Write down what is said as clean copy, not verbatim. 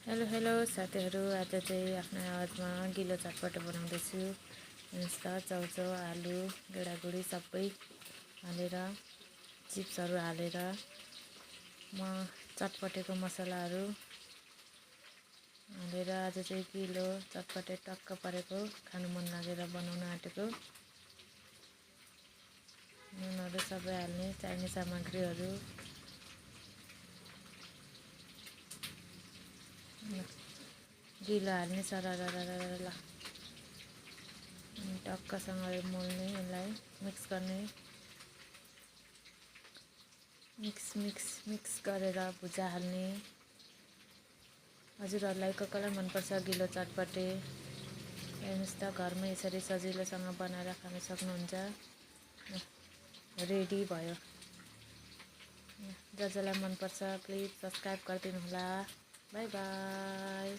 Hello hello साथीहरू, आज चाहिँ आफ्नो आवाजमा गिलो चटपटे बनाउँदैछु। हेर्नुहोस् त, चाउचाउ आलु गेडागुडी सबै हालेर चिप्सहरू हालेर म चटपटेको मसलाहरू हालेर आज चाहिँ गिलो चटपटे टक्क परेको खानु मन लागेर बनाउन आँटेको। नुनहरू सबै हाल्ने, चाहिने सामग्रीहरू गिलो हाल्ने सररररर ल टक्कसँग मोल्ने, यसलाई मिक्स गर्ने, मिक्स गरेर भुजा हाल्ने। हजुरहरूलाई कसलाई मनपर्छ गिलो चटपटे? हेर्नुहोस् त, घरमै यसरी सजिलोसँग बनाएर खान सक्नुहुन्छ। रेडी भयो। जसलाई मनपर्छ प्लिज सब्सक्राइब गरिदिनु होला। By by.